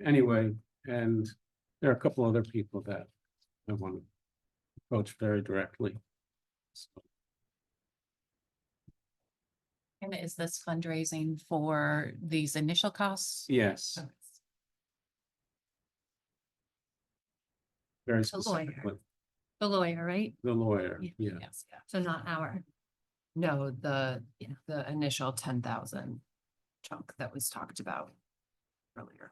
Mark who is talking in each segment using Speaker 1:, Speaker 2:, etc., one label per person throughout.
Speaker 1: Anyway, and there are a couple other people that I want to approach very directly. So,
Speaker 2: And is this fundraising for these initial costs?
Speaker 1: yes,
Speaker 2: Okay.
Speaker 1: very
Speaker 2: The lawyer.
Speaker 1: specifically,
Speaker 2: The lawyer, right?
Speaker 1: the lawyer, yeah.
Speaker 2: Yes, yeah.
Speaker 3: So not our. No, the initial 10,000 chunk that was talked about earlier.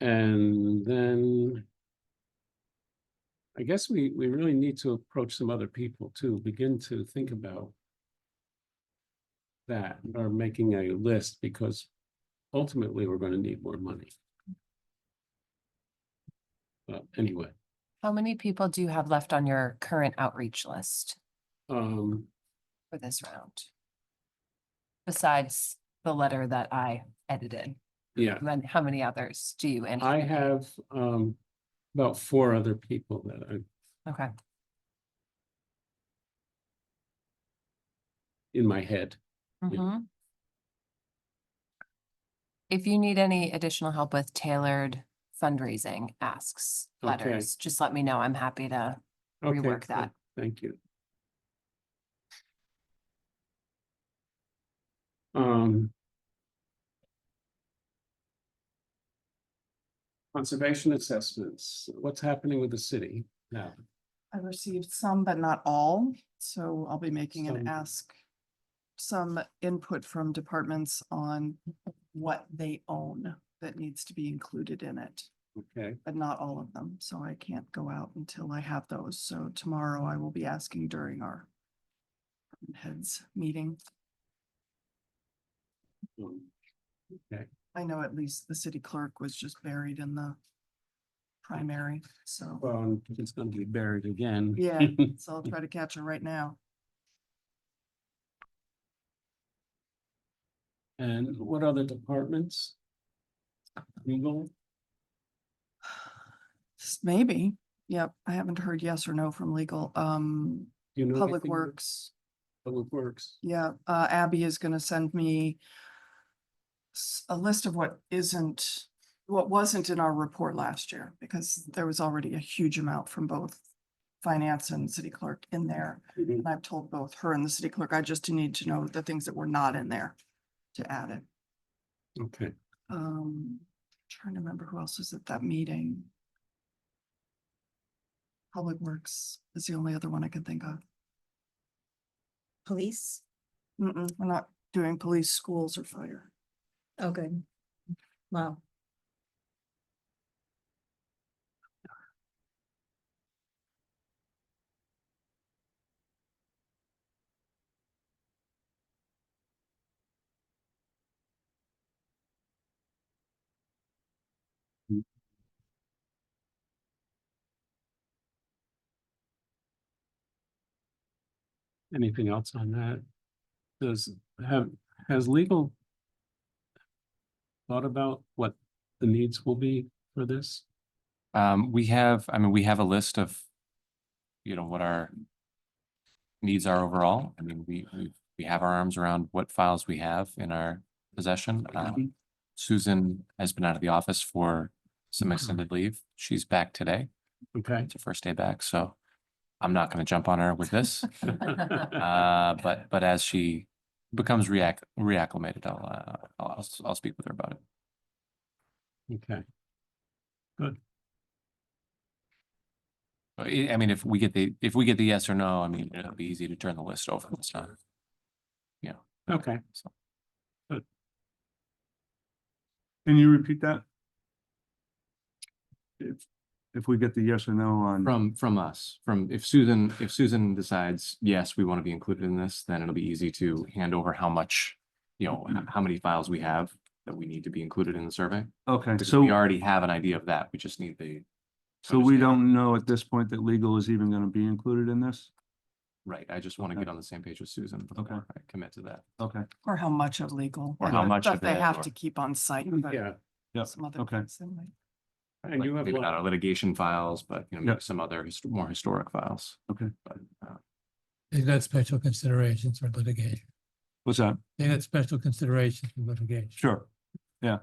Speaker 1: And then I guess we really need to approach some other people to begin to think about that, or making a list, because ultimately we're going to need more money. But anyway,
Speaker 3: How many people do you have left on your current outreach list
Speaker 1: um,
Speaker 3: for this round? Besides the letter that I edited,
Speaker 1: yeah,
Speaker 3: then how many others do you?
Speaker 1: I have about 4 other people that I
Speaker 3: Okay,
Speaker 1: in my head. Yeah.
Speaker 3: mhm. If you need any additional help with tailored fundraising asks,
Speaker 1: Okay.
Speaker 3: letters, just let me know. I'm happy to
Speaker 1: Okay,
Speaker 3: rework that.
Speaker 1: Thank you. Conservation assessments, what's happening with the city now?
Speaker 4: I received some, but not all, so I'll be making
Speaker 1: Some.
Speaker 4: an ask. Some input from departments on what they own that needs to be included in it,
Speaker 1: Okay,
Speaker 4: but not all of them, so I can't go out until I have those. So tomorrow I will be asking during our heads meeting.
Speaker 1: okay,
Speaker 4: I know at least the city clerk was just buried in the primary, so
Speaker 1: well, it's going to be buried again.
Speaker 4: yeah, so I'll try to catch her right now.
Speaker 1: And what other departments? Legal?
Speaker 4: Maybe, yep, I haven't heard yes or no from legal,
Speaker 1: You know
Speaker 4: Public
Speaker 1: anything?
Speaker 4: Works.
Speaker 1: Public Works,
Speaker 4: Yeah, Abby is gonna send me a list of what wasn't in our report last year, because there was already a huge amount from both finance and city clerk in there.
Speaker 1: Mhm.
Speaker 4: And I've told both her and the city clerk, I just need to know the things that were not in there to add it.
Speaker 1: okay,
Speaker 4: Trying to remember who else was at that meeting. Public Works is the only other one I can think of.
Speaker 2: Police?
Speaker 4: We're not doing police, schools, or fire.
Speaker 2: Oh, good. Wow.
Speaker 1: anything else on that? Has legal thought about what the needs will be for this?
Speaker 5: We have a list of, what our needs are overall. I mean, we have our arms around what files we have in our possession. Susan has been out of the office for some extended leave. She's back today.
Speaker 1: Okay,
Speaker 5: It's her first day back, so I'm not gonna jump on her with this. But as she becomes reacclimated, I'll speak with her about it.
Speaker 1: okay, good.
Speaker 5: I mean, if we get the yes or no, I mean, it'll be easy to turn the list over. It's not,
Speaker 1: Okay,
Speaker 5: so.
Speaker 6: Can you repeat that? If we get the yes or no on.
Speaker 5: From us, if Susan decides, yes, we want to be included in this, then it'll be easy to hand over how much, how many files we have that we need to be included in the survey.
Speaker 6: Okay,
Speaker 5: Because
Speaker 6: so,
Speaker 5: we already have an idea of that. We just need the.
Speaker 6: so we don't know at this point that legal is even gonna be included in this?
Speaker 5: Right, I just want to
Speaker 6: Okay.
Speaker 5: get on the same page with Susan before
Speaker 6: Okay.
Speaker 5: I commit to that.
Speaker 6: Okay,
Speaker 4: Or how much of legal.
Speaker 5: Or how
Speaker 4: the
Speaker 5: much
Speaker 4: stuff
Speaker 5: of
Speaker 4: they
Speaker 5: it,
Speaker 4: have
Speaker 5: or-
Speaker 4: to keep on site, but
Speaker 1: yeah,
Speaker 6: yeah,
Speaker 4: some other
Speaker 6: okay.
Speaker 4: things they might.
Speaker 1: and you have
Speaker 5: Maybe not our
Speaker 1: what,
Speaker 5: litigation files, but
Speaker 6: Yeah.
Speaker 5: maybe some other more historic files.
Speaker 6: Okay.
Speaker 5: But,
Speaker 7: They've got special considerations for litigation.
Speaker 6: What's that?
Speaker 7: They had special consideration for litigation.
Speaker 6: Sure. Yeah.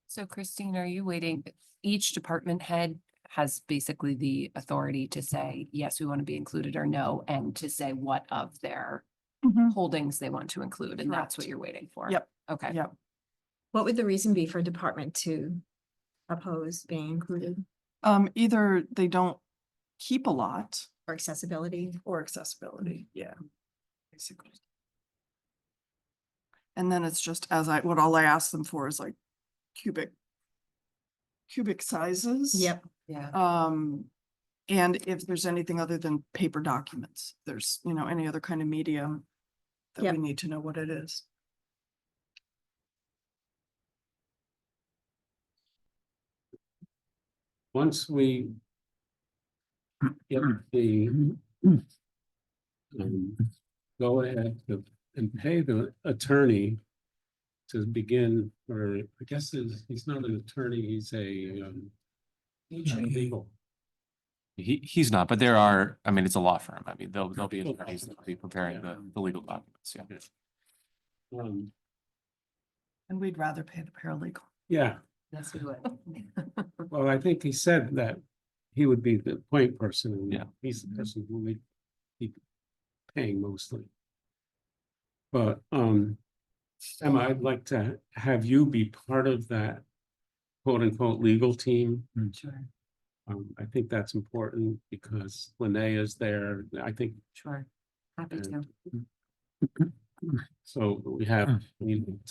Speaker 3: So Christine, are you waiting? Each department head has basically the authority to say, yes, we want to be included or no, and to say what of their holdings they want to include, and that's what
Speaker 4: Correct.
Speaker 3: you're waiting for.
Speaker 4: Yep.
Speaker 3: Okay.
Speaker 4: Yep.
Speaker 8: What would the reason be for a department to oppose being included
Speaker 4: Either they don't keep a lot
Speaker 8: or accessibility?
Speaker 4: or accessibility, yeah. Basically. And then it's just what all I ask them for is like cubic sizes.
Speaker 8: Yep.
Speaker 3: Yeah.
Speaker 4: And if there's anything other than paper documents, there's, any other kind of medium that we
Speaker 8: Yep.
Speaker 4: need to know what it is.
Speaker 1: Once we get the go ahead and pay the attorney to begin, or I guess he's not an attorney, he's a legal.
Speaker 5: He's not, but there are, I mean, it's a law firm. I mean, there'll be attorneys that'll be preparing the legal documents, yeah.
Speaker 4: And we'd rather pay the paralegal.
Speaker 1: Yeah,
Speaker 3: Yes, we would.
Speaker 1: well, I think he said that he would be the point person, and
Speaker 5: Yeah.
Speaker 1: he's the person who would be paying mostly. But, Emma, I'd like to have you be part of that quote unquote legal team.
Speaker 3: Sure,
Speaker 1: I think that's important because Linnea is there, I think,
Speaker 3: sure. Happy to.
Speaker 1: so we have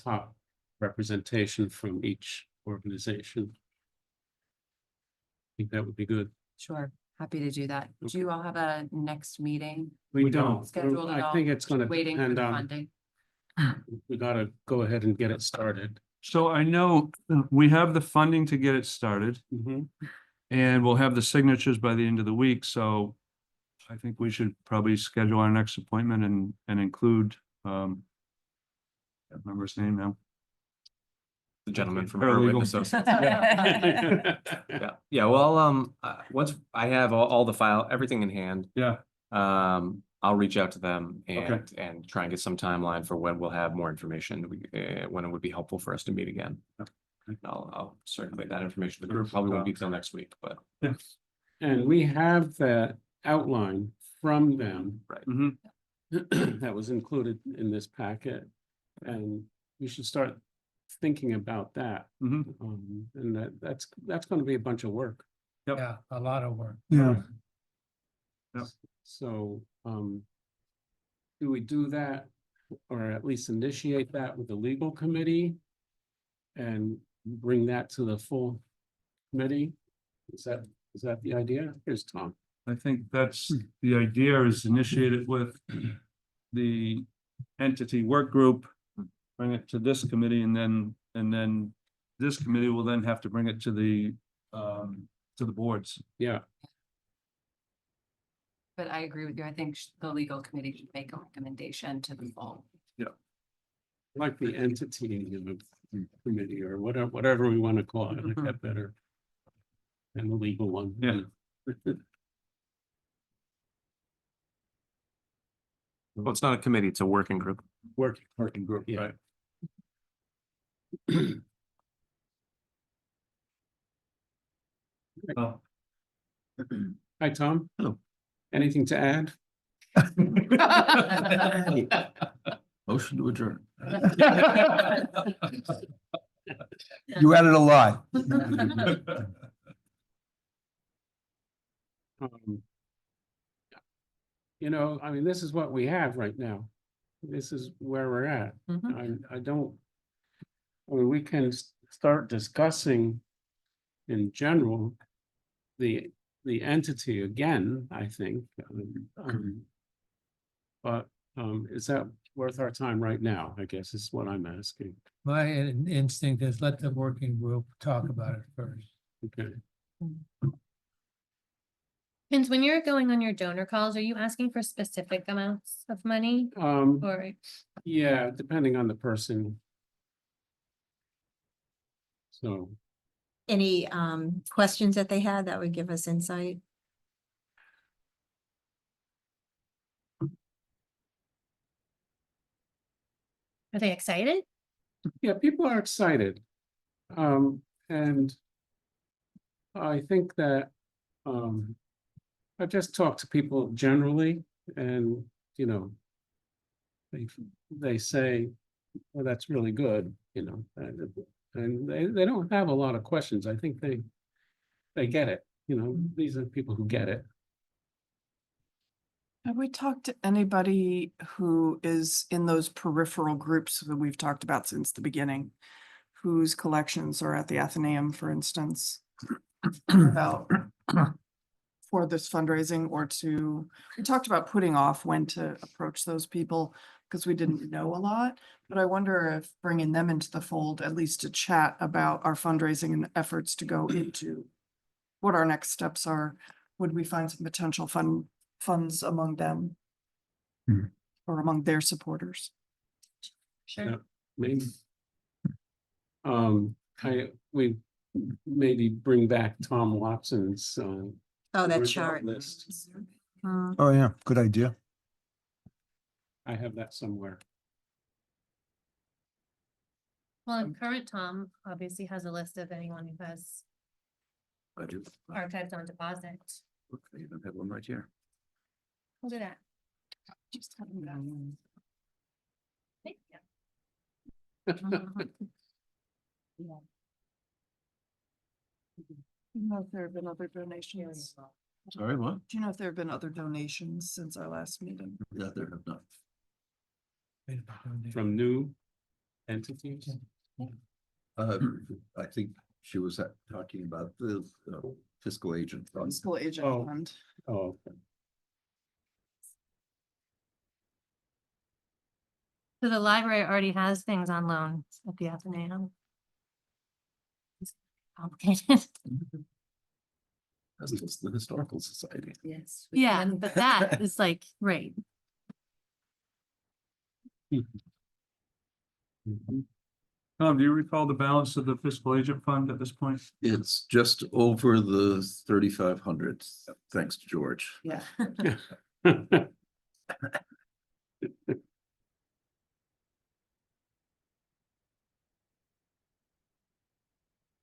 Speaker 1: top representation from each organization. I think that would be good.
Speaker 3: Sure. Happy to do that. Do you all have a next meeting
Speaker 1: We don't,
Speaker 3: scheduled at
Speaker 1: I
Speaker 3: all?
Speaker 1: think it's gonna
Speaker 3: Waiting for
Speaker 1: depend
Speaker 3: the
Speaker 1: on,
Speaker 3: funding?
Speaker 1: we gotta go ahead and get it started.
Speaker 6: So I know we have the funding to get it started and we'll have the signatures by the end of the week. So I think we should probably schedule our next appointment and include, I can't remember his name now.
Speaker 5: The gentleman from
Speaker 6: Paralegal.
Speaker 5: Irwin Associates. Yeah, well, once I have all the file, everything in hand,
Speaker 6: Yeah.
Speaker 5: I'll reach out to them
Speaker 6: Okay.
Speaker 5: and try and get some timeline for when we'll have more information, when it would be helpful for us to meet again. I'll circulate that information to the group, probably won't be till next week, but.
Speaker 1: And we have that outline from them
Speaker 6: Mhm.
Speaker 1: that was included in this packet. And we should start thinking about that.
Speaker 6: Mhm.
Speaker 1: And that's gonna be a bunch of work.
Speaker 6: Yep.
Speaker 7: Yeah, a lot of work.
Speaker 6: Yeah. Yep.
Speaker 1: So, do we do that, or at least initiate that with the legal committee? And bring that to the full committee? Is that the idea? Here's Tom.
Speaker 6: I think that's the idea, is initiate it with the entity work group, bring it to this committee, and then this committee will then have to bring it to the boards.
Speaker 1: Yeah,
Speaker 3: But I agree with you. I think the legal committee should make a recommendation to the full.
Speaker 1: like the entity committee or whatever we want to call it, I like that better. And the legal one.
Speaker 6: Yeah.
Speaker 5: Well, it's not a committee, it's a working group.
Speaker 1: Working group, yeah. Hi, Tom.
Speaker 6: Hello.
Speaker 1: Anything to add?
Speaker 9: Motion to adjourn. You added a lot.
Speaker 1: I mean, this is what we have right now. This is where we're at. I don't. I mean, we can start discussing in general the entity again, I think. But is that worth our time right now? I guess is what I'm asking.
Speaker 7: My instinct is let the working group talk about it first.
Speaker 1: Okay.
Speaker 10: Vince, when you're going on your donor calls, are you asking for specific amounts of money or?
Speaker 1: Yeah, depending on the person. So,
Speaker 8: Any questions that they had that would give us insight?
Speaker 10: Are they excited?
Speaker 1: Yeah, people are excited. And I think that, I just talk to people generally and, you know, they say, well, that's really good, you know, and they don't have a lot of questions. I think they get it, you know, these are people who get it.
Speaker 4: Have we talked to anybody who is in those peripheral groups that we've talked about since the beginning? Whose collections are at the Athenaeum, for instance? About for this fundraising or we talked about putting off when to approach those people because we didn't know a lot. But I wonder if bringing them into the fold, at least to chat about our fundraising and efforts to go into what our next steps are, would we find some potential funds among them?
Speaker 9: Hmm.
Speaker 4: Or among their supporters?
Speaker 1: Yeah, maybe. We maybe bring back Tom Watson's,
Speaker 8: Oh, that
Speaker 1: result
Speaker 8: chart.
Speaker 1: list.
Speaker 9: Oh, yeah, good idea.
Speaker 1: I have that somewhere.
Speaker 10: Well, and current Tom obviously has a list of anyone who has
Speaker 9: I do.
Speaker 10: archives on deposit.
Speaker 9: I even have one right here.
Speaker 10: Look at that.
Speaker 4: Just having that.
Speaker 10: Thank you.
Speaker 4: Do you know if there have been other donations?
Speaker 9: Sorry, what?
Speaker 4: Do you know if there have been other donations since our last meeting?
Speaker 9: Yeah, there have not.
Speaker 1: From new entities.
Speaker 9: I think she was talking about the fiscal agent fund.
Speaker 4: Fiscal agent
Speaker 1: Oh.
Speaker 4: fund.
Speaker 1: Oh, okay.
Speaker 10: So the library already has things on loan at the Athenaeum. It's complicated.
Speaker 9: As is the Historical Society.
Speaker 3: Yes.
Speaker 10: Yeah, but that is like, right.
Speaker 1: Mhm.
Speaker 6: Tom, do you recall the balance of the fiscal agent fund at this point?
Speaker 9: It's just over the 3,500, thanks to George.
Speaker 4: Yeah.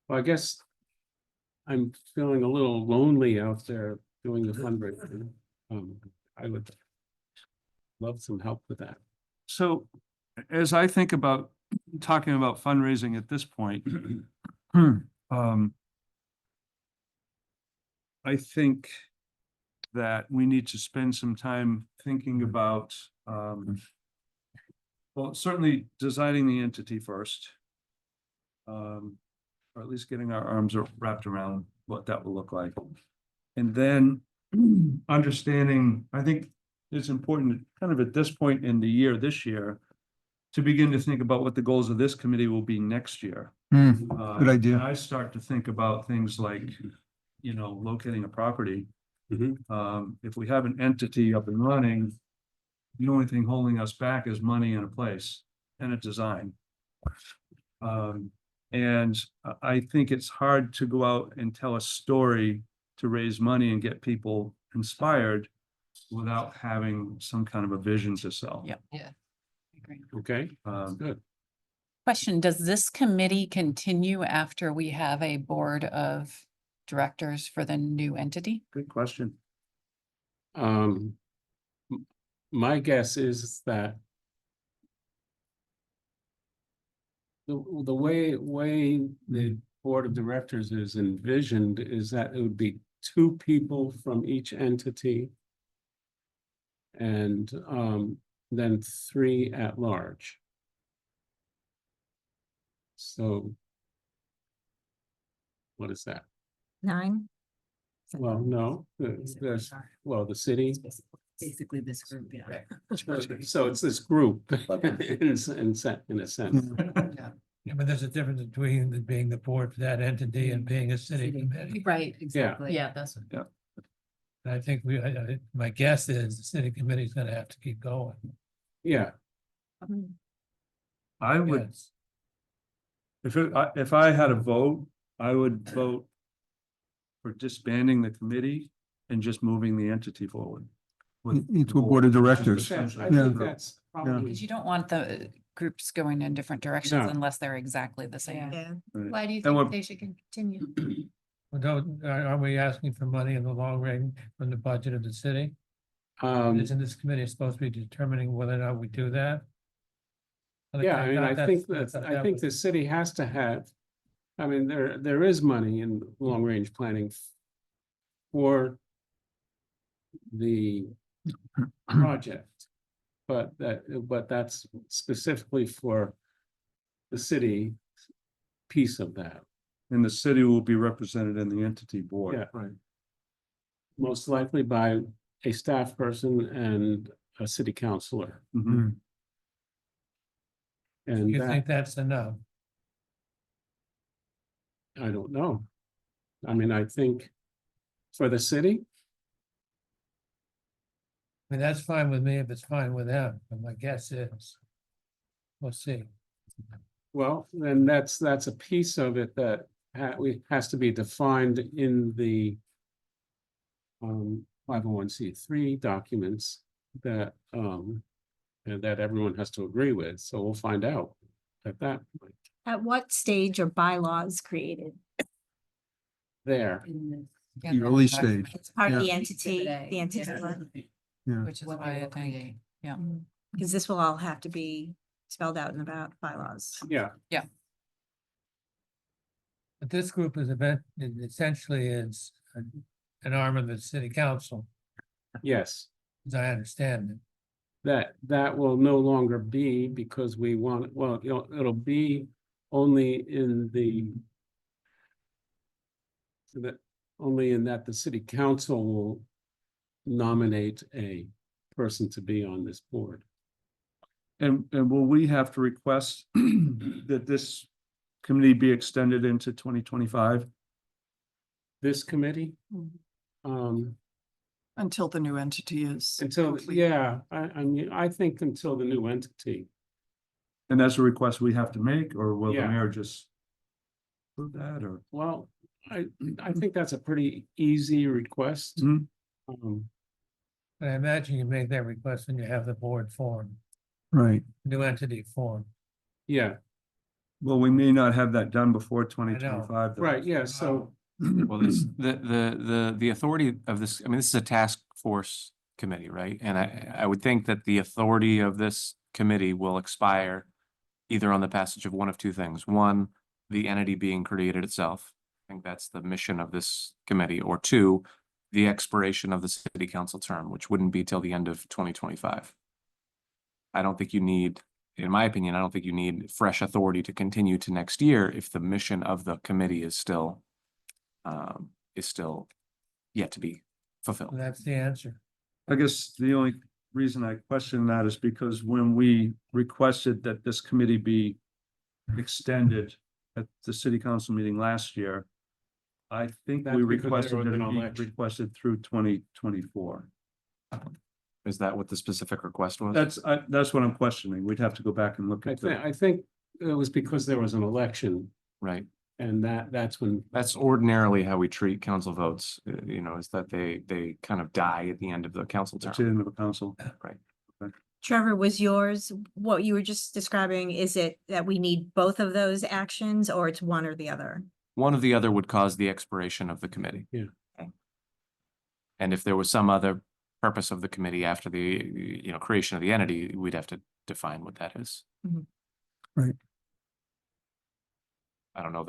Speaker 1: Well, I guess I'm feeling a little lonely out there doing the fundraising. I would love some help with that.
Speaker 6: So as I think about talking about fundraising at this point, I think that we need to spend some time thinking about, well, certainly designing the entity first. Or at least getting our arms wrapped around what that will look like. And then understanding, I think it's important kind of at this point in the year, this year, to begin to think about what the goals of this committee will be next year.
Speaker 9: Good idea.
Speaker 6: And I start to think about things like, you know, locating a property.
Speaker 1: Mhm.
Speaker 6: If we have an entity up and running, the only thing holding us back is money and a place and a design. And I think it's hard to go out and tell a story to raise money and get people inspired without having some kind of a vision to sell.
Speaker 2: Yep. Yeah.
Speaker 1: Okay, that's good.
Speaker 2: Question, does this committee continue after we have a board of directors for the new entity?
Speaker 6: Good question.
Speaker 1: Um, my guess is that the way the board of directors is envisioned is that it would be 2 people from each entity. And then 3 at large. So. What is that?
Speaker 8: 9.
Speaker 1: Well, no, there's, well, the city,
Speaker 3: Basically this group, yeah.
Speaker 1: so it's this group in a sense.
Speaker 7: Yeah, but there's a difference between being the board for that entity and being a city committee.
Speaker 3: Right, exactly.
Speaker 2: Yeah, that's.
Speaker 7: I think my guess is the city committee is gonna have to keep going.
Speaker 1: Yeah,
Speaker 6: I would,
Speaker 7: Yes.
Speaker 6: if I had a vote, I would vote for disbanding the committee and just moving the entity forward. with
Speaker 9: Into a board of directors.
Speaker 1: I
Speaker 6: Essentially.
Speaker 1: think that's probably,
Speaker 2: Because you don't want the, groups going in different directions
Speaker 1: No.
Speaker 2: unless they're exactly the same.
Speaker 8: Yeah.
Speaker 10: Why do you
Speaker 6: And what-
Speaker 10: think they should continue?
Speaker 7: Well, don't, are we asking for money in the long range from the budget of the city? Isn't this committee supposed to be determining whether or not we do that?
Speaker 1: Yeah, I mean, I
Speaker 7: thought
Speaker 1: think
Speaker 7: that's-
Speaker 1: that,
Speaker 7: thought
Speaker 1: I
Speaker 7: that
Speaker 1: think
Speaker 7: was-
Speaker 1: the city has to have, I mean, there is money in long-range planning for the project. But that's specifically for the city piece of that.
Speaker 6: And the city will be represented in the entity board.
Speaker 1: Yeah.
Speaker 6: Right.
Speaker 1: Most likely by a staff person and a city councillor.
Speaker 6: Mhm.
Speaker 1: And
Speaker 7: You
Speaker 1: that,
Speaker 7: think that's enough?
Speaker 1: I don't know. I mean, I think for the city,
Speaker 7: I mean, that's fine with me if it's fine with them, but my guess is. We'll see.
Speaker 1: well, then that's a piece of it that has to be defined in the 501c3 documents that and that everyone has to agree with. So we'll find out at that point
Speaker 8: At what stage are bylaws created?
Speaker 1: there.
Speaker 2: Yeah,
Speaker 9: The early stage.
Speaker 8: It's part of the
Speaker 9: Yeah.
Speaker 8: entity,
Speaker 3: A.
Speaker 8: the entity one,
Speaker 2: which is why I think, yeah.
Speaker 8: because this will all have to be spelled out in the bylaws.
Speaker 1: Yeah,
Speaker 7: But this group is essentially is an arm of the city council,
Speaker 1: yes.
Speaker 7: as I understand it.
Speaker 1: That will no longer be because we want, well, it'll be only in that the city council will nominate a person to be on this board.
Speaker 6: And will we have to request that this committee be extended into 2025?
Speaker 1: This committee,
Speaker 4: Until the new entity is.
Speaker 1: until,
Speaker 4: complete.
Speaker 1: yeah, I mean, I think until the new entity.
Speaker 6: And that's a request we have to make, or will the
Speaker 1: Yeah.
Speaker 6: mayor just approve that, or?
Speaker 1: Well, I think that's a pretty easy request.
Speaker 6: Mhm.
Speaker 7: But I imagine you make that request when you have the board formed,
Speaker 6: Right.
Speaker 7: new entity formed.
Speaker 1: Yeah,
Speaker 6: Well, we may not have that done before 2025. though.
Speaker 1: right, yeah, so,
Speaker 5: Well, this, the authority of this, I mean, this is a task force committee, right? And I would think that the authority of this committee will expire either on the passage of one of two things. One, the entity being created itself. I think that's the mission of this committee. Or two, the expiration of the city council term, which wouldn't be till the end of 2025. I don't think you need, in my opinion, I don't think you need fresh authority to continue to next year if the mission of the committee is still yet to be fulfilled.
Speaker 7: That's the answer.
Speaker 6: I guess the only reason I question that is because when we requested that this committee be extended at the city council meeting last year, I think
Speaker 1: That's
Speaker 6: we
Speaker 1: because there
Speaker 6: requested
Speaker 1: was
Speaker 6: that
Speaker 1: an
Speaker 6: it be
Speaker 1: election.
Speaker 6: requested through 2024.
Speaker 5: Is that what the specific request was?
Speaker 6: That's what I'm questioning. We'd have to go back and look at the.
Speaker 1: I think it was because there was an election
Speaker 5: Right.
Speaker 1: and that's when,
Speaker 5: That's ordinarily how we treat council votes, is that they kind of die at the end of the council
Speaker 6: That's the
Speaker 5: term.
Speaker 6: end of the council.
Speaker 8: Trevor, was yours, what you were just describing, is it that we need both of those actions or it's one or the other?
Speaker 5: One or the other would cause the expiration of the committee.
Speaker 1: Yeah.
Speaker 8: Okay.
Speaker 5: And if there was some other purpose of the committee after the, creation of the entity, we'd have to define what that is.
Speaker 8: Mhm.
Speaker 6: Right.
Speaker 5: I don't know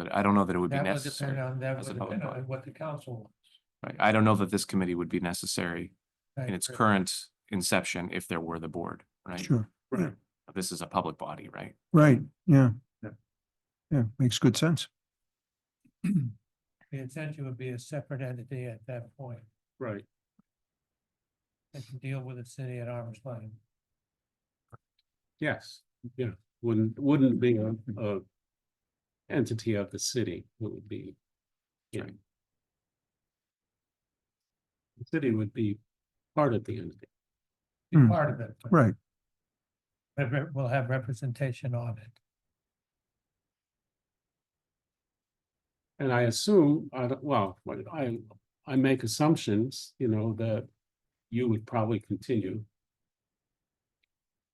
Speaker 5: that it would be
Speaker 7: That would
Speaker 5: necessary.
Speaker 7: depend on, that
Speaker 5: as
Speaker 7: would
Speaker 5: a public
Speaker 7: depend
Speaker 5: body.
Speaker 7: on what the council wants.
Speaker 5: Right. I don't know that this committee would be necessary
Speaker 7: I
Speaker 5: in its
Speaker 7: agree.
Speaker 5: current inception if there were the board, right?
Speaker 9: Sure,
Speaker 1: right,
Speaker 5: This is a public body, right?
Speaker 9: right, yeah.
Speaker 6: Yeah.
Speaker 9: Yeah, makes good sense.
Speaker 7: The intention would be a separate entity at that point
Speaker 1: right.
Speaker 7: that can deal with the city at arm's length.
Speaker 1: Yes, yeah, wouldn't be a entity of the city, it would be. Yeah.
Speaker 5: Right.
Speaker 1: The city would be part of the entity.
Speaker 7: Be
Speaker 9: Hmm.
Speaker 7: part of it. but
Speaker 9: Right.
Speaker 7: We'll have representation on it.
Speaker 1: And I assume, I make assumptions, that you would probably continue.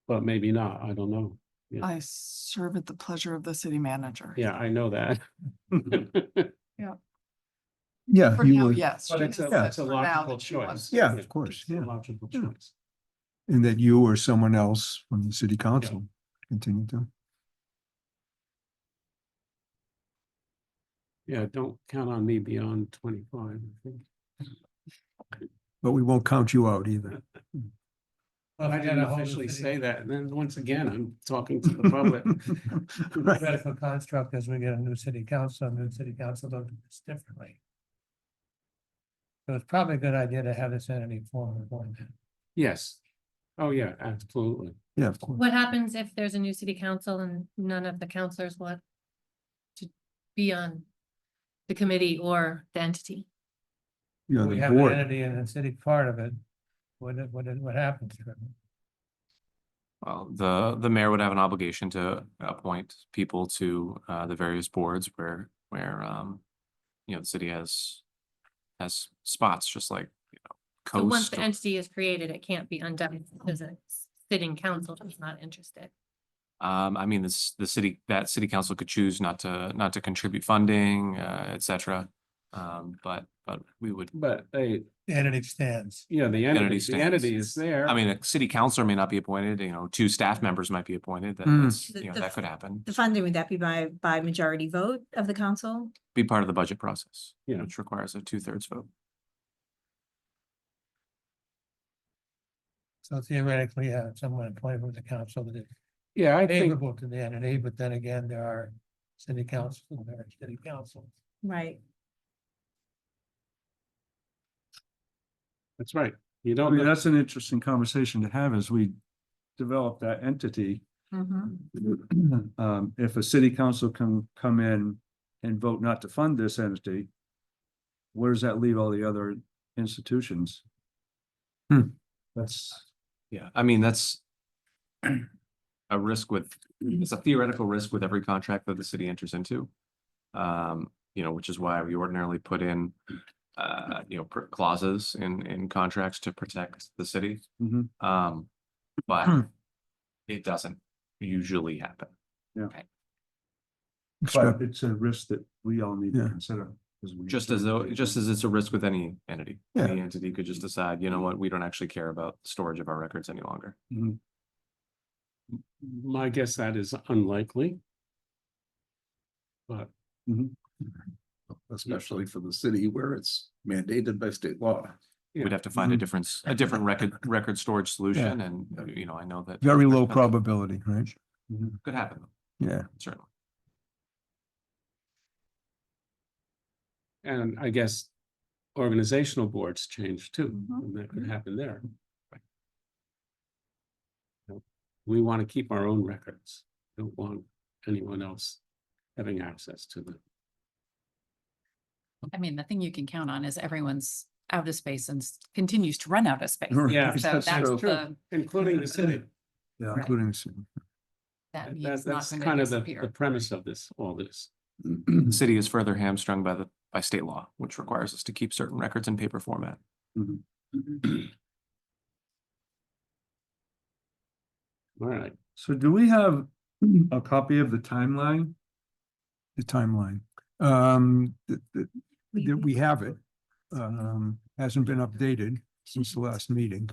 Speaker 1: But maybe not, I don't know.
Speaker 4: I serve at the pleasure of the city manager.
Speaker 1: Yeah, I know that.
Speaker 9: Yeah,
Speaker 4: For
Speaker 9: you
Speaker 4: now,
Speaker 9: would,
Speaker 4: yes.
Speaker 1: But
Speaker 4: she
Speaker 1: it's
Speaker 4: has
Speaker 1: a,
Speaker 4: said
Speaker 1: it's a
Speaker 4: for now
Speaker 1: logical
Speaker 4: that she wants
Speaker 1: choice.
Speaker 4: to.
Speaker 9: Yeah, of course,
Speaker 1: It's a
Speaker 9: yeah.
Speaker 1: logical
Speaker 9: Yeah.
Speaker 1: choice.
Speaker 9: and that you or someone else from the city council continue to.
Speaker 1: Yeah, don't count on me beyond 25, I think.
Speaker 9: But we won't count you out either.
Speaker 7: Well, if
Speaker 1: I
Speaker 7: we
Speaker 1: didn't
Speaker 7: gotta hold the
Speaker 1: officially
Speaker 7: city-
Speaker 1: say that, and then once again, I'm talking to the public.
Speaker 9: Right.
Speaker 7: Theoretical construct as we get a new city council, and new city council does this differently. So it's probably a good idea to have this entity form of one.
Speaker 1: Yes. Oh, yeah, absolutely.
Speaker 9: Yeah, of course.
Speaker 10: What happens if there's a new city council and none of the councilors want to be on the committee or the entity?
Speaker 9: You're
Speaker 7: We
Speaker 9: the
Speaker 7: have an
Speaker 9: board.
Speaker 7: entity and a city part of it. What happens?
Speaker 5: Well, the mayor would have an obligation to appoint people to the various boards where the city has spots, just like,
Speaker 10: So once
Speaker 5: Coast.
Speaker 10: the entity is created, it can't be undone because a sitting council is not interested.
Speaker 5: I mean, the city council could choose not to contribute funding, et cetera. But we would,
Speaker 1: But they,
Speaker 7: The entity stands.
Speaker 1: yeah, the
Speaker 5: Entity
Speaker 1: entity
Speaker 5: stands.
Speaker 1: is there.
Speaker 5: I mean, a city councilor may not be appointed, 2 staff members might be appointed,
Speaker 9: Mm.
Speaker 5: that's,
Speaker 8: The- the
Speaker 5: that
Speaker 8: f-
Speaker 5: could happen.
Speaker 8: The funding, would that be by majority vote of the council?
Speaker 5: Be part of the budget process,
Speaker 1: Yeah.
Speaker 5: which requires a 2/3 vote.
Speaker 7: So theoretically, someone appointed from the council that is
Speaker 1: Yeah, I think,
Speaker 7: favorable to the entity, but then again, there are city councils and there are city councils.
Speaker 8: Right.
Speaker 1: that's right. You
Speaker 6: I
Speaker 1: don't,
Speaker 6: mean,
Speaker 1: know-
Speaker 6: that's an interesting conversation to have as we develop that entity. If a city council can come in and vote not to fund this entity, where does that leave all the other institutions? That's,
Speaker 5: Yeah, I mean, that's a risk it's a theoretical risk with every contract that the city enters into. Which is why we ordinarily put in, clauses in contracts to protect the city.
Speaker 6: Mhm.
Speaker 5: But it doesn't usually happen.
Speaker 6: but it's a risk that we all need to
Speaker 9: Yeah.
Speaker 6: consider.
Speaker 5: Just as it's a risk with any entity.
Speaker 9: Yeah.
Speaker 5: Any entity could just decide, you know what, we don't actually care about storage of our records any longer.
Speaker 1: my guess that is unlikely. But
Speaker 9: Especially for the city where it's mandated by state law.
Speaker 5: We'd have to find a different record storage solution, and, I know that.
Speaker 9: Very low probability, right?
Speaker 5: Could happen,
Speaker 9: Yeah.
Speaker 5: certainly.
Speaker 1: And I guess organizational boards change too, and that could happen there. We want to keep our own records, don't want anyone else having access to them.
Speaker 2: I mean, the thing you can count on is everyone's out of space and continues to run out of space.
Speaker 9: Right.
Speaker 1: Yeah,
Speaker 2: So
Speaker 9: That's
Speaker 2: that's
Speaker 9: true.
Speaker 2: the,
Speaker 1: including the city.
Speaker 6: Yeah.
Speaker 9: Including the city.
Speaker 2: that means
Speaker 1: That's,
Speaker 2: not
Speaker 1: that's
Speaker 2: going
Speaker 1: kind
Speaker 2: to
Speaker 1: of the
Speaker 2: disappear.
Speaker 1: premise of all this.
Speaker 5: The city is further hamstrung by state law, which requires us to keep certain records in paper format.
Speaker 1: All right,
Speaker 6: So do we have a copy of the timeline?
Speaker 9: The timeline. We have it. Hasn't been updated since the last meeting.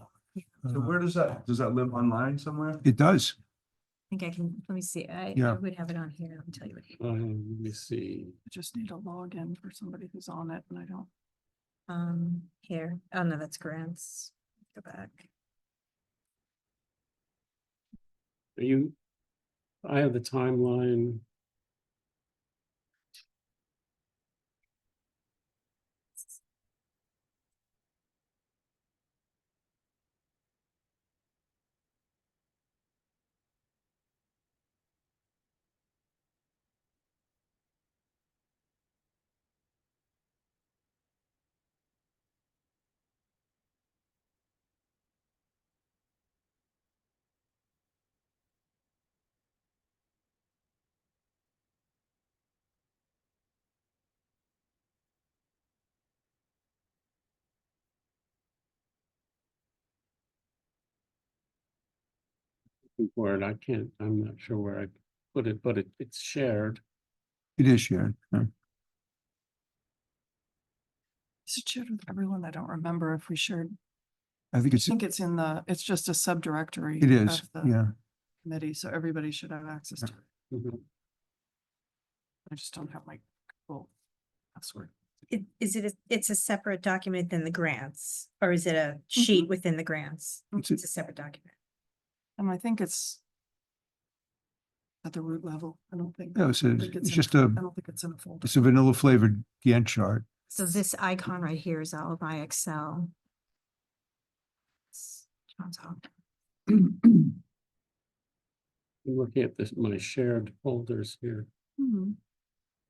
Speaker 6: So where does that live online somewhere?
Speaker 9: It does.
Speaker 8: I think I can, let me see, I
Speaker 9: Yeah.
Speaker 8: would have it on here, I'll tell you what.
Speaker 1: let me see.
Speaker 4: I just need a login for somebody who's on it and I don't.
Speaker 8: Here, oh no, that's grants. Go back.
Speaker 1: I have the timeline. looking for it. I can't, I'm not sure where I put it, but it's shared.
Speaker 6: It is shared.
Speaker 4: Is it shared with everyone? I don't remember if we shared.
Speaker 6: I think
Speaker 4: I think it's in it's just a subdirectory.
Speaker 6: it is,
Speaker 4: of the
Speaker 6: yeah.
Speaker 4: Committee, so everybody should have access to it.
Speaker 1: Mhm.
Speaker 4: I just don't have my Google password.
Speaker 8: It's a separate document than the grants, or is it a sheet within the grants?
Speaker 6: It's a-
Speaker 8: It's a separate document.
Speaker 4: And I think it's at the root level. I don't think.
Speaker 6: No, it's
Speaker 4: I don't think
Speaker 6: it's
Speaker 4: in
Speaker 6: just
Speaker 4: I don't think it's in a folder.
Speaker 6: it's a vanilla flavored Gantt chart.
Speaker 8: So this icon right here is all of my Excel. John's Hopkins.
Speaker 1: I'm looking at this, my shared folders here.
Speaker 4: Mhm.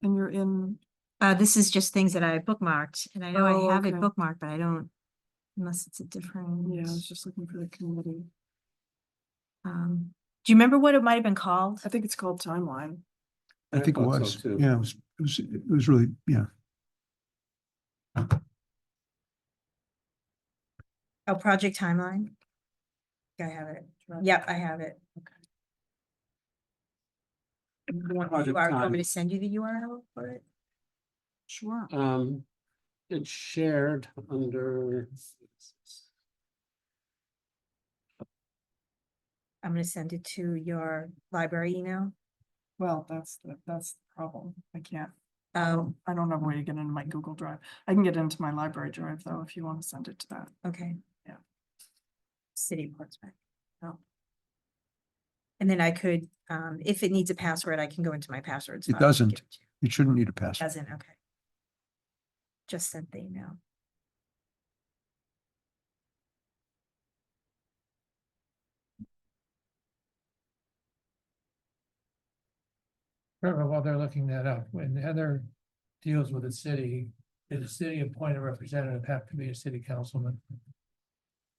Speaker 4: And you're in,
Speaker 8: This is just things that I bookmarked, and I know
Speaker 4: Oh,
Speaker 8: I have it
Speaker 4: okay.
Speaker 8: bookmarked, but I don't, unless it's a different.
Speaker 4: yeah, I was just looking for the committee.
Speaker 8: Do you remember what it might have been called?
Speaker 4: I think it's called timeline.
Speaker 6: I think it
Speaker 1: thought so
Speaker 6: was,
Speaker 1: too.
Speaker 6: yeah, it was really, yeah.
Speaker 8: Oh, Project Timeline? I have it. Yep, I have it. You want the
Speaker 1: Project
Speaker 8: URL, want me
Speaker 1: Time.
Speaker 8: to send you the URL for it?
Speaker 4: Sure.
Speaker 1: It's shared under.
Speaker 8: I'm gonna send it to your library email.
Speaker 4: Well, that's the problem. I can't.
Speaker 8: Oh,
Speaker 4: I don't have a way to get into my Google Drive. I can get into my library drive though, if you want to send it to that.
Speaker 8: okay.
Speaker 4: Yeah.
Speaker 8: City of Portsmouth. Oh. And then I could, if it needs a password, I can go into my passwords.
Speaker 6: It
Speaker 8: file and
Speaker 6: doesn't.
Speaker 8: give it to you.
Speaker 6: It shouldn't need a password.
Speaker 8: Doesn't, okay. Just sent the email.
Speaker 7: Trevor, while they're looking that up, when Heather deals with the city, did the city appoint a representative have to be a city councilman?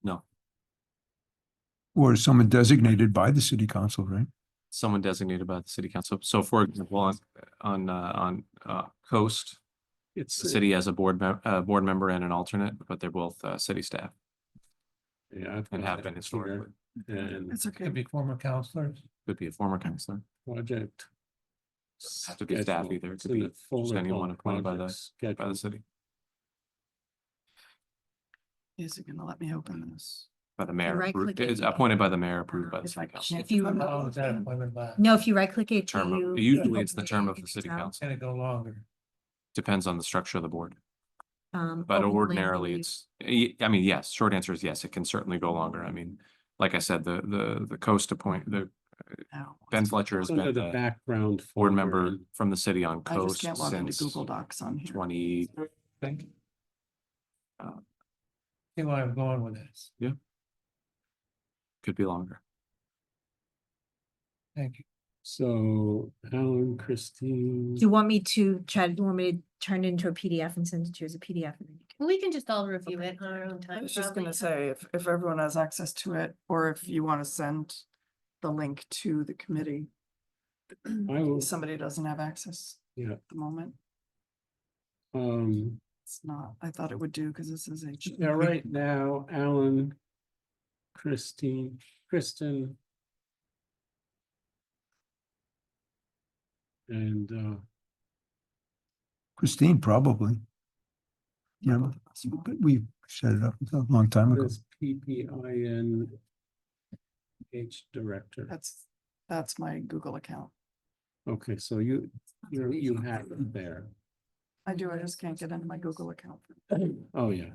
Speaker 5: No,
Speaker 6: Or someone designated by the city council, right?
Speaker 5: someone designated by the city council. So for example, on Coast,
Speaker 1: It's.
Speaker 5: the city has a board member and an alternate, but they're both city staff
Speaker 1: Yeah. I've
Speaker 5: and
Speaker 1: got
Speaker 5: have
Speaker 1: it
Speaker 5: been
Speaker 1: here,
Speaker 5: historically.
Speaker 1: And
Speaker 4: It's okay.
Speaker 7: Could be former counselors.
Speaker 5: Could be a former counselor.
Speaker 1: project.
Speaker 5: Have to be staff
Speaker 1: schedule.
Speaker 5: either. It
Speaker 1: It's
Speaker 5: could
Speaker 1: in
Speaker 5: be
Speaker 1: the folder
Speaker 5: just anyone
Speaker 1: called
Speaker 5: appointed by
Speaker 1: project
Speaker 5: the
Speaker 1: schedule.
Speaker 5: city,
Speaker 4: Is it gonna let me open this?
Speaker 5: by the mayor.
Speaker 8: right
Speaker 5: approved-
Speaker 8: click it.
Speaker 5: It's appointed by the mayor, approved by the
Speaker 4: If
Speaker 5: city
Speaker 4: I
Speaker 5: council.
Speaker 4: can't
Speaker 8: If you-
Speaker 4: find
Speaker 7: How long
Speaker 4: it.
Speaker 7: is that appointment last?
Speaker 8: No, if you right click it.
Speaker 5: Term of,
Speaker 8: you
Speaker 5: usually it's
Speaker 8: open
Speaker 5: the term of the
Speaker 8: it,
Speaker 5: city
Speaker 8: so,
Speaker 5: council.
Speaker 7: Can it go longer?
Speaker 5: Depends on the structure of the board. But
Speaker 8: open
Speaker 5: ordinarily
Speaker 8: land
Speaker 5: it's, I mean, yes, short answer is yes, it can certainly go longer. I mean, like I said, the Coast
Speaker 4: Now.
Speaker 5: Ben Fletcher has
Speaker 1: It's under
Speaker 5: been
Speaker 1: the
Speaker 5: a
Speaker 1: background.
Speaker 5: board
Speaker 1: folder
Speaker 5: member
Speaker 1: and-
Speaker 5: from the city on
Speaker 4: I just
Speaker 5: Coast
Speaker 4: can't log into
Speaker 5: since
Speaker 4: Google Docs on here.
Speaker 5: 20, I think.
Speaker 7: See where I'm going with this.
Speaker 5: Could be longer.
Speaker 7: Thank you.
Speaker 1: So Alan, Christine.
Speaker 8: Do you want me to do you want me to turn it into a PDF and send it to you as a PDF? And then you can-
Speaker 10: We can just all review it on our own
Speaker 4: I
Speaker 10: time.
Speaker 4: was just
Speaker 10: probably.
Speaker 4: gonna say, if everyone has access to it, or if you want to send the link to the committee.
Speaker 1: I will,
Speaker 4: Somebody doesn't have access
Speaker 1: yeah,
Speaker 4: at the moment.
Speaker 1: um,
Speaker 4: It's not, I thought it would do because this is H.
Speaker 1: yeah, right now, Alan, Kristen. And,
Speaker 6: Christine, probably. Yeah,
Speaker 4: Both of us will.
Speaker 6: but we set it up a long time ago.
Speaker 1: this PPIN H director.
Speaker 4: That's my Google account.
Speaker 1: Okay, so you have it there.
Speaker 4: I do, I just can't get into my Google account.
Speaker 1: Oh, yeah.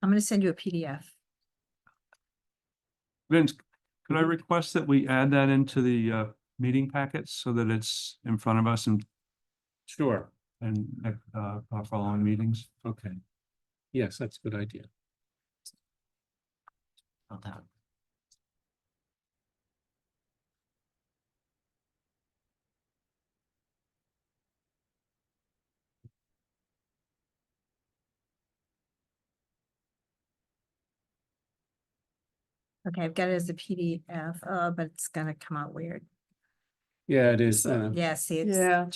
Speaker 8: I'm gonna send you a PDF.
Speaker 6: Vince, could I request that we add that into the meeting packets so that it's in front of us and
Speaker 1: Sure,
Speaker 6: our following meetings?
Speaker 1: okay. Yes, that's a good idea.
Speaker 8: Okay, I've got it as a PDF, but it's gonna come out weird.
Speaker 1: Yeah, it is.
Speaker 4: So-
Speaker 8: Yeah, see, it's,
Speaker 4: Yeah,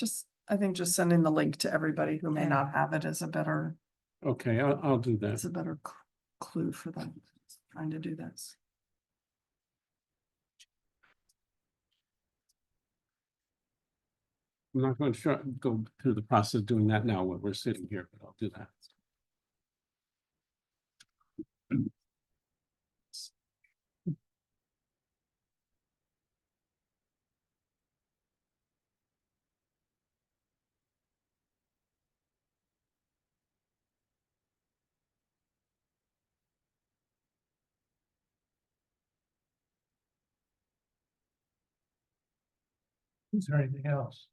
Speaker 4: I think just sending the link to everybody who may
Speaker 8: Yeah.
Speaker 4: not have it is a better,
Speaker 1: Okay, I'll do that.
Speaker 4: is a better clue for them. trying to do this.
Speaker 1: I'm not going to go through the process of doing that now when we're sitting here, but I'll do that.
Speaker 7: Is there anything else?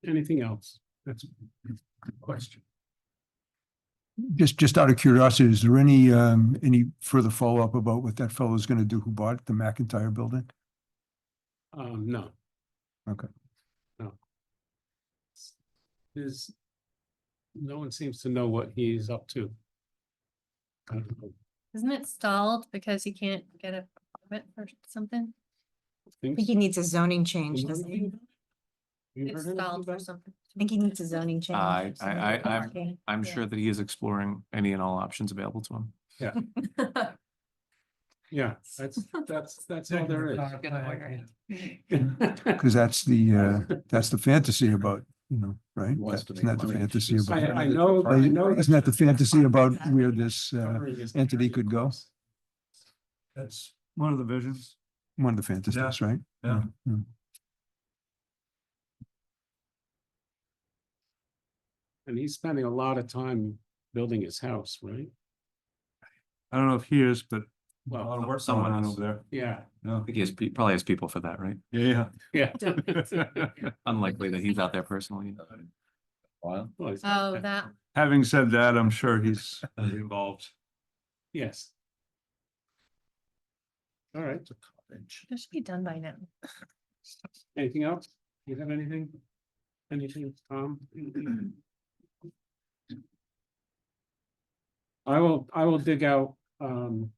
Speaker 1: Anything else? That's a good question.
Speaker 11: Just out of curiosity, is there any further follow-up about what that fellow is gonna do who bought the McIntyre building?
Speaker 1: No.
Speaker 11: Okay.
Speaker 1: No. No one seems to know what he's up to. I don't know.
Speaker 10: Isn't it stalled because he can't get a permit or something?
Speaker 8: I think he needs a zoning change,
Speaker 1: You
Speaker 8: doesn't he?
Speaker 1: heard
Speaker 10: It's
Speaker 1: anything
Speaker 10: stalled for
Speaker 1: about it?
Speaker 10: something.
Speaker 8: I think he needs a zoning change.
Speaker 5: I'm
Speaker 10: Yeah.
Speaker 5: sure that he is exploring any and all options available to him.
Speaker 1: Yeah, that's all there is.
Speaker 11: Because that's the fantasy about, right?
Speaker 9: Wants to
Speaker 11: Isn't that
Speaker 9: make
Speaker 11: the
Speaker 9: money.
Speaker 11: fantasy about?
Speaker 1: I know.
Speaker 11: Isn't that the fantasy about where this entity could go?
Speaker 6: That's one of the visions.
Speaker 11: One of the fantasies, right?
Speaker 6: Yeah.
Speaker 1: And he's spending a lot of time building his house, right?
Speaker 6: I don't know if he is, but a
Speaker 1: Well,
Speaker 6: lot of work
Speaker 5: someone
Speaker 6: going on
Speaker 5: is.
Speaker 6: over there.
Speaker 1: Yeah,
Speaker 5: I think he has, probably has people for that, right?
Speaker 6: Yeah.
Speaker 1: yeah.
Speaker 5: Unlikely that he's out there personally.
Speaker 9: Wow.
Speaker 1: Well, he's-
Speaker 10: Oh, that,
Speaker 6: Having said that, I'm sure he's involved.
Speaker 1: Yes. All right.
Speaker 10: that should be done by now.
Speaker 1: Anything else? You have anything? Anything, Tom? I will dig out Tom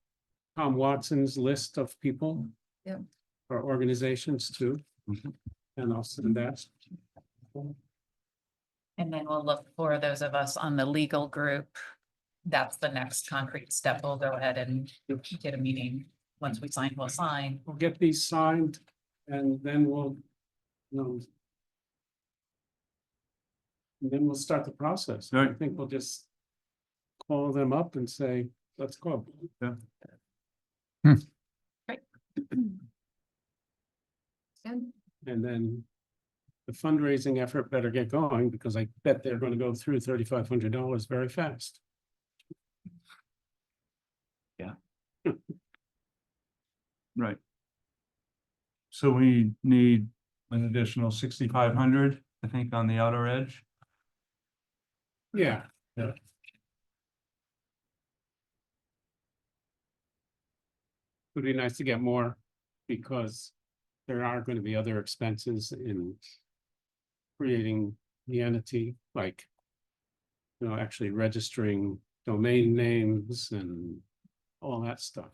Speaker 1: Watson's list of people.
Speaker 3: Yep.
Speaker 1: Or organizations too. And I'll send that.
Speaker 2: And then we'll look for those of us on the legal group. That's the next concrete step. We'll go ahead and get a meeting. Once we sign, we'll sign.
Speaker 1: We'll get these signed and then we'll, and then we'll start the process. I
Speaker 6: Right.
Speaker 1: think we'll just call them up and say, let's go.
Speaker 3: Good.
Speaker 1: And then the fundraising effort better get going because I bet they're going to go through $3,500 very fast.
Speaker 6: Right. So we need an additional 6,500, I think, on the outer edge.
Speaker 1: Yeah.
Speaker 6: Yeah.
Speaker 1: Would be nice to get more because there are going to be other expenses in creating the entity, like, actually registering domain names and all that stuff.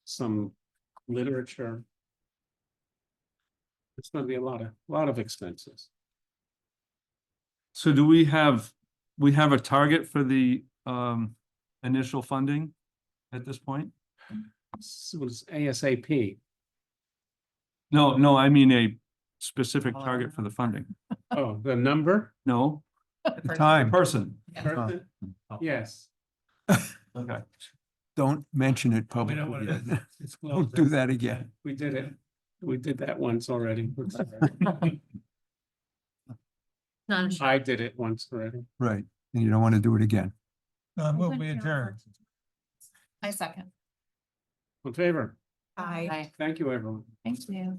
Speaker 1: Some literature. It's going to be a lot of expenses.
Speaker 6: So do we have a target for the initial funding at this point?
Speaker 1: So it's ASAP.
Speaker 6: No, I mean a specific target for the funding.
Speaker 1: Oh, the number?
Speaker 6: No,
Speaker 11: The time,
Speaker 6: person.
Speaker 1: Person? Yes.
Speaker 6: Okay.
Speaker 11: don't mention it
Speaker 7: We don't want
Speaker 11: publicly.
Speaker 7: to
Speaker 11: yet.
Speaker 7: disclose
Speaker 11: Don't do that again.
Speaker 1: We did it. We did that once already.
Speaker 10: Not a shot.
Speaker 1: I did it once already.
Speaker 11: Right, and you don't want to do it again.
Speaker 7: Move we adjourn.
Speaker 2: I second.
Speaker 1: In favor?
Speaker 8: Aye.
Speaker 2: Bye.
Speaker 1: Thank you, everyone.
Speaker 2: Thank you.